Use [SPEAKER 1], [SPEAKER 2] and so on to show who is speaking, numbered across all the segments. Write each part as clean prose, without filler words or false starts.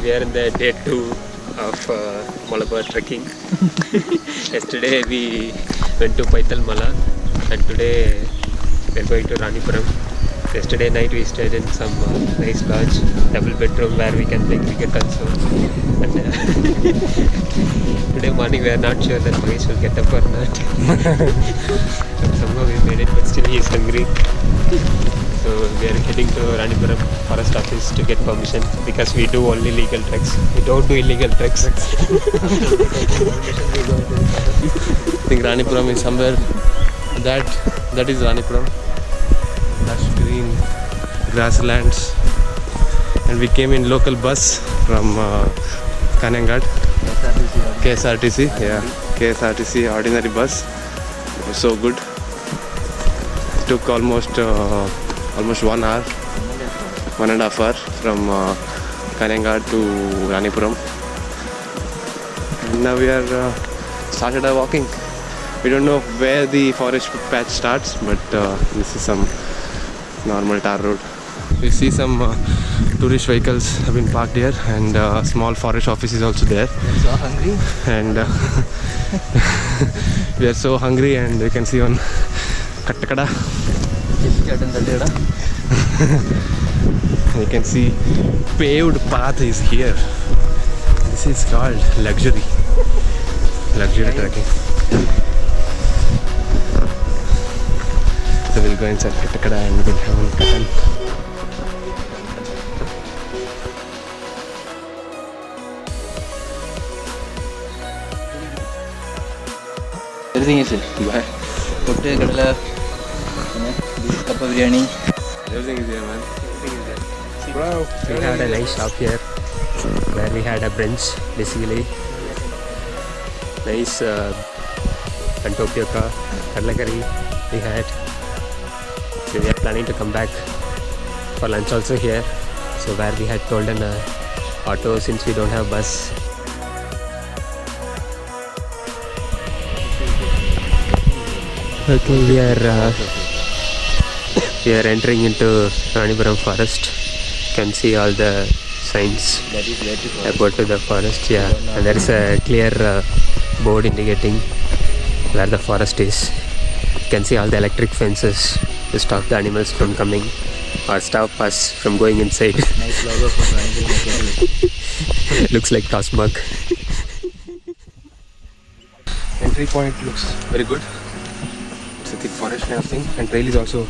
[SPEAKER 1] We are in the day 2 of Malabar trekking. Yesterday we went to Paital Mala and today we are going to Ranipuram. Yesterday night we stayed in some nice lodge, double bedroom where we can play cricket also. And today morning we are not sure that Mahesh will get up or not. Somehow we made it, but still he is hungry. So we are heading to Ranipuram Forest Office to get permission because we do only legal treks. We don't do illegal treks.
[SPEAKER 2] I think Ranipuram is somewhere. That is Ranipuram. Lush green grasslands. And we came in local bus from Kanengad. KSRTC. Yeah, KSRTC ordinary bus. It was so good. It took almost 1 hour, 1.5 hour from Kanengad to Ranipuram. And now we are started our walking. We don't know where the forest patch starts, but this is some normal tar road. We see some tourist vehicles have been parked here, and small forest office is also there.
[SPEAKER 3] I'm so hungry.
[SPEAKER 2] And we are so hungry, and you can see on Kattakada. You can see paved path is here. This is called luxury trekking. So we'll go inside Kattakada and we'll have one katan.
[SPEAKER 3] Everything is here. Puttu, kadala, cup of biryani.
[SPEAKER 2] Everything is here, man.
[SPEAKER 1] Bro, we had a nice shop here where we had a brunch basically. Nice Antopioka, Kadlakari we had. So we are planning to come back for lunch also here. So where we had told an auto since we don't have bus. Okay, we are entering into Ranipuram forest. You can see all the signs
[SPEAKER 3] That is where to go.
[SPEAKER 1] about to the forest. Yeah, and there is a clear board indicating where the forest is. You can see all the electric fences to stop the animals from coming or stop us from going inside.
[SPEAKER 3] Nice logo for Ranipuram.
[SPEAKER 1] Looks like Tosmug.
[SPEAKER 2] Entry point looks very good. It's a thick forest kind of thing, and trail is also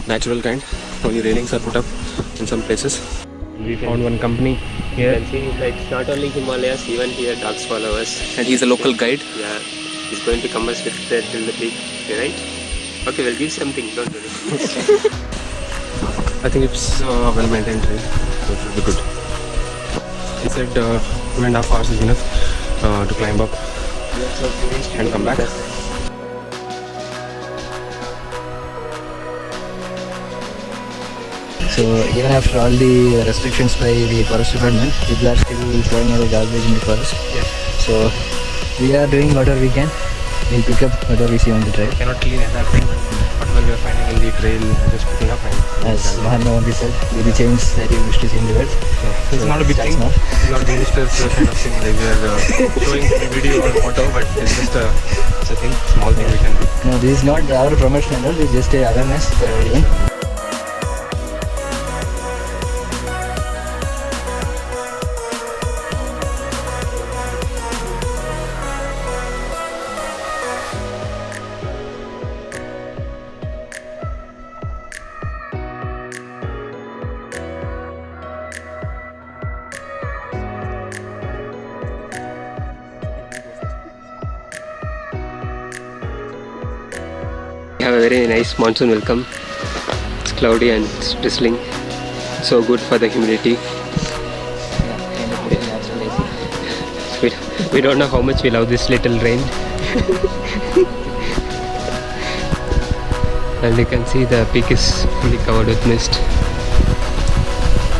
[SPEAKER 2] natural kind. Only railings are put up in some places. We found one company
[SPEAKER 1] You
[SPEAKER 2] here,
[SPEAKER 1] can see like not only Himalayas, even here dogs follow us.
[SPEAKER 2] and he's a local guide.
[SPEAKER 1] Yeah, he's going to come us with till the peak. Okay, right? Okay, we'll give something. Don't worry.
[SPEAKER 2] I think it's a well-maintained trail, so it will be good. He said 2.5 hours is enough to climb up and come back.
[SPEAKER 3] So even after all the restrictions by the forest department, people are still throwing away garbage in the forest.
[SPEAKER 2] Yeah.
[SPEAKER 3] So we are doing whatever we can. We'll pick up whatever we see on the trail.
[SPEAKER 2] Cannot clean everything, but when we are finding in the trail, just picking up and
[SPEAKER 3] As Mahatma Gandhi said, the change that you wish to see in the world.
[SPEAKER 2] It's not a big
[SPEAKER 3] That's
[SPEAKER 2] thing.
[SPEAKER 3] not.
[SPEAKER 2] It's not ministers kind of thing. Like we are showing a video or photo, but it's just it's a thing, small thing we can do.
[SPEAKER 3] No, this is not our promotion and all. This is just a awareness for everyone.
[SPEAKER 1] We have a very nice monsoon welcome. It's cloudy and it's drizzling. So good for the humidity.
[SPEAKER 3] Yeah, kind of putting natural AC.
[SPEAKER 1] We don't know how much we love this little rain. And you can see the peak is fully covered with mist.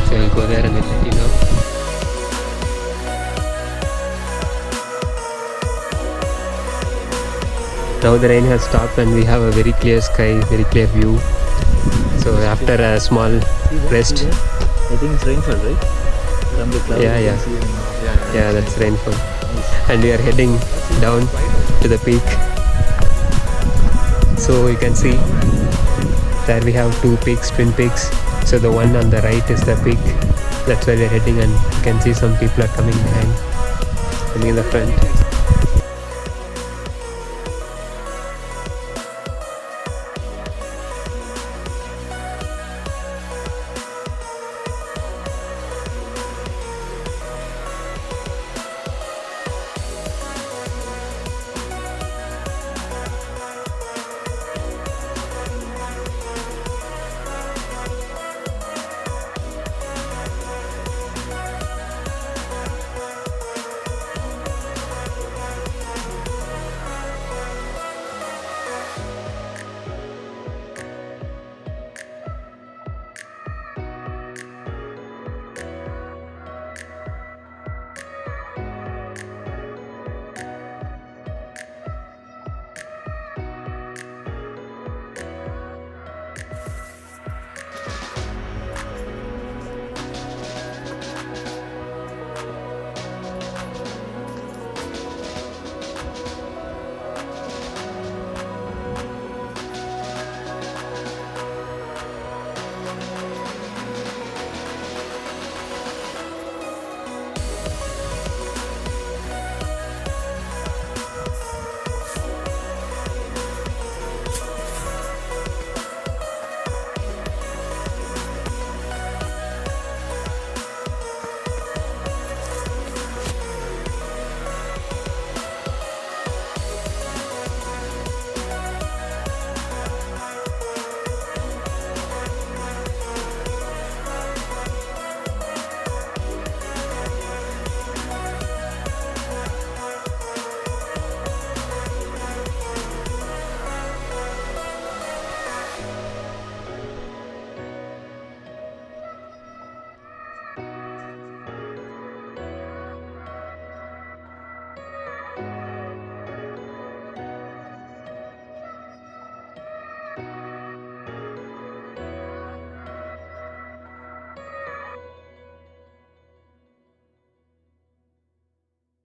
[SPEAKER 1] So we'll go there and we'll let you know. Now the rain has stopped and we have a very clear sky, very clear view. So after a small rest,
[SPEAKER 3] I think it's rainfall, right? from the cloud.
[SPEAKER 1] Yeah,
[SPEAKER 3] you
[SPEAKER 1] yeah.
[SPEAKER 3] can see them.
[SPEAKER 1] Yeah, that's rainfall. And we are heading down to the peak. So you can see there we have two peaks, twin peaks. So the one on the right is the peak. That's where we're heading, and you can see some people are coming behind, coming in the front.